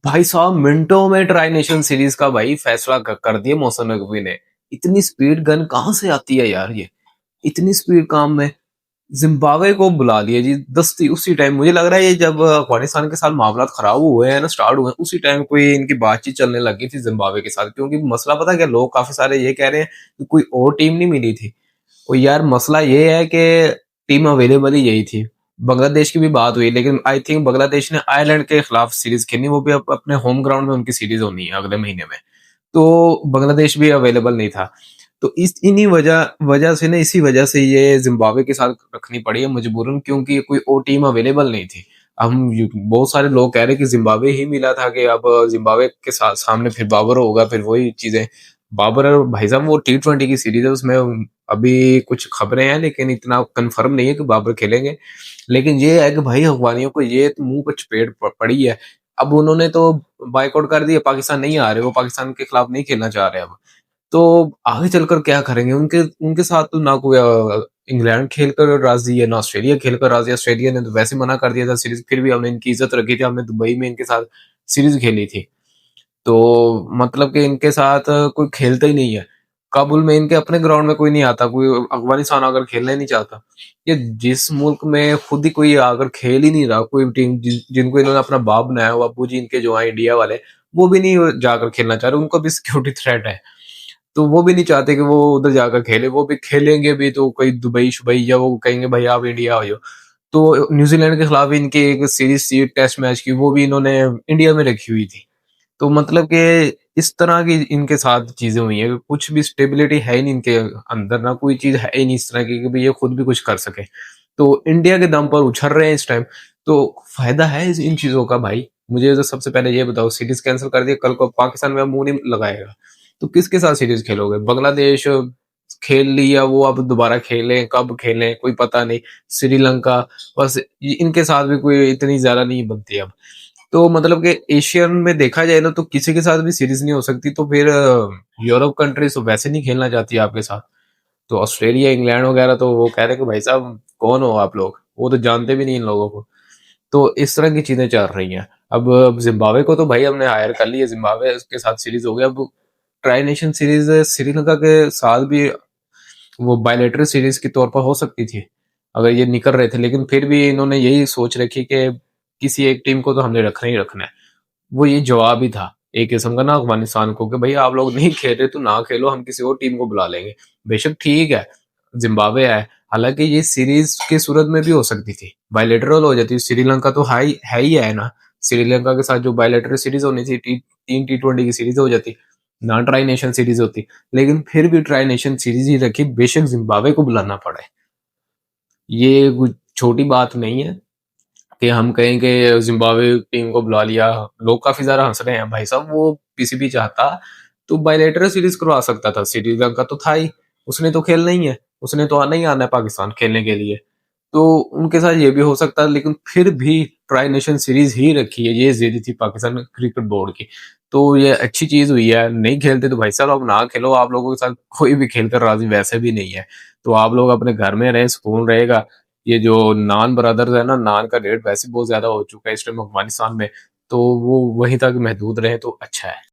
भाई साहब मिनटों में ट्राई नेशन सीरीज का भाई फैसला कर दिया मौसम नकवी ने। इतनी स्पीड गन कहाँ से आती है यार ये, इतनी स्पीड काम में। जिम्बाब्वे को बुला लिया जी दस्ती उसी टाइम। मुझे लग रहा है ये जब अफगानिस्तान के साथ मामला खराब हुए हैं ना, स्टार्ट हुए हैं, उसी टाइम कोई इनकी बातचीत चलने लगी थी जिम्बाब्वे के साथ। क्योंकि मसला पता क्या, लोग काफी सारे ये कह रहे हैं कि कोई और टीम नहीं मिली थी। और यार मसला ये है कि टीम अवेलेबल ही यही थी। बांग्लादेश की भी बात हुई, लेकिन आई थिंक बांग्लादेश ने आयरलैंड के खिलाफ सीरीज खेलनी, वो भी अपने होम ग्राउंड में उनकी सीरीज होनी है अगले महीने में। तो बांग्लादेश भी अवेलेबल नहीं था। तो इस इन्हीं वजह वजह से ना, इसी वजह से ये जिम्बाब्वे के साथ रखनी पड़ी है मजबूरन, क्योंकि कोई और टीम अवेलेबल नहीं थी। बहुत सारे लोग कह रहे हैं कि जिम्बाब्वे ही मिला था, कि अब जिम्बाब्वे के साथ सामने फिर बाबर होगा, फिर वही चीजें। बाबर भाई साहब वो T20 की सीरीज है, उसमें अभी कुछ खबरें हैं लेकिन इतना कंफर्म नहीं है कि बाबर खेलेंगे। लेकिन ये है कि भाई अफगानियों को ये तो मुंह पर चपेट पड़ी है। अब उन्होंने तो बाइकआउट कर दिया, पाकिस्तान नहीं आ रहे, वो पाकिस्तान के खिलाफ नहीं खेलना चाह रहे अब। तो आगे चलकर क्या करेंगे, उनके उनके साथ तो ना कोई इंग्लैंड खेलकर राजी है, ना ऑस्ट्रेलिया खेलकर राजी है। ऑस्ट्रेलिया ने तो वैसे मना कर दिया था सीरीज, फिर भी हमने इनकी इज्जत रखी थी, हमने दुबई में इनके साथ सीरीज खेली थी। तो मतलब कि इनके साथ कोई खेलता ही नहीं है। काबुल में इनके अपने ग्राउंड में कोई नहीं आता, कोई अफगानिस्तान आकर खेलना ही नहीं चाहता। ये जिस मुल्क में खुद ही कोई आकर खेल ही नहीं रहा, कोई टीम जिनको इन्होंने अपना बाप बनाया हो, अबू जी इनके जो है इंडिया वाले, वो भी नहीं जाकर खेलना चाह रहे। उनको भी सिक्योरिटी थ्रेट है, तो वो भी नहीं चाहते कि वो उधर जाकर खेले। वो भी खेलेंगे भी तो कोई दुबई शुबई, या वो कहेंगे भाई आप इंडिया आ जाओ। तो न्यूजीलैंड के खिलाफ इनकी एक सीरीज थी टेस्ट मैच की, वो भी इन्होंने इंडिया में रखी हुई थी। तो मतलब कि इस तरह की इनके साथ चीजें हुई हैं, कुछ भी स्टेबिलिटी है ही नहीं इनके अंदर, ना कोई चीज है ही नहीं इस तरह की कि भाई ये खुद भी कुछ कर सके। तो इंडिया के दम पर उछल रहे हैं इस टाइम। तो फायदा है इन चीजों का भाई। मुझे तो सबसे पहले ये बताओ, सीरीज कैंसिल कर दिया, कल को पाकिस्तान में मुंह नहीं लगाएगा तो किसके साथ सीरीज खेलोगे? बांग्लादेश खेल लिया, वो अब दोबारा खेलें, कब खेलें कोई पता नहीं। श्रीलंका, बस इनके साथ भी कोई इतनी ज्यादा नहीं बनती अब। तो मतलब कि एशियन में देखा जाए ना, तो किसी के साथ भी सीरीज नहीं हो सकती। तो फिर यूरोप कंट्रीज तो वैसे नहीं खेलना चाहती आपके साथ। तो ऑस्ट्रेलिया इंग्लैंड वगैरह तो वो कह रहे हैं कि भाई साहब कौन हो आप लोग, वो तो जानते भी नहीं इन लोगों को। तो इस तरह की चीजें चल रही हैं। अब जिम्बाब्वे को तो भाई हमने हायर कर लिया, जिम्बाब्वे के साथ सीरीज हो गया। अब ट्राई नेशन सीरीज श्रीलंका के साथ भी वो बायलेटरल सीरीज के तौर पर हो सकती थी अगर ये निकल रहे थे। लेकिन फिर भी इन्होंने यही सोच रखी कि किसी एक टीम को तो हमने रखना ही रखना है। वो ये जवाब ही था एक किस्म का ना अफगानिस्तान को, कि भाई आप लोग नहीं खेल रहे तो ना खेलो, हम किसी और टीम को बुला लेंगे। बेशक ठीक है, जिम्बाब्वे है, हालांकि ये सीरीज की सूरत में भी हो सकती थी, बायलेटरल हो जाती। श्रीलंका तो हाई है ही है ना। श्रीलंका के साथ जो बायलेटरल सीरीज होनी थी, 3 T20 की सीरीज हो जाती, ना ट्राई नेशन सीरीज होती। लेकिन फिर भी ट्राई नेशन सीरीज ही रखी, बेशक जिम्बाब्वे को बुलाना पड़ा है। ये कुछ छोटी बात नहीं है कि हम कहें कि जिम्बाब्वे टीम को बुला लिया। लोग काफी ज्यादा हंस रहे हैं भाई साहब, वो पीसीबी चाहता तो बायलेटरल सीरीज करवा सकता था। श्रीलंका तो था ही, उसने तो खेलना ही है, उसने तो आना ही आना है पाकिस्तान खेलने के लिए। तो उनके साथ ये भी हो सकता है, लेकिन फिर भी ट्राई नेशन सीरीज ही रखी है, ये जिद थी पाकिस्तान क्रिकेट बोर्ड की। तो ये अच्छी चीज हुई है। नहीं खेलते तो भाई साहब अब ना खेलो, आप लोगों के साथ कोई भी खेलकर राजी वैसे भी नहीं है। तो आप लोग अपने घर में रहें, सुकून रहेगा। ये जो नान ब्रदर्स है ना, नान का रेट वैसे बहुत ज्यादा हो चुका है इस टाइम अफगानिस्तान में, तो वो वहीं तक महदूद रहे तो अच्छा है।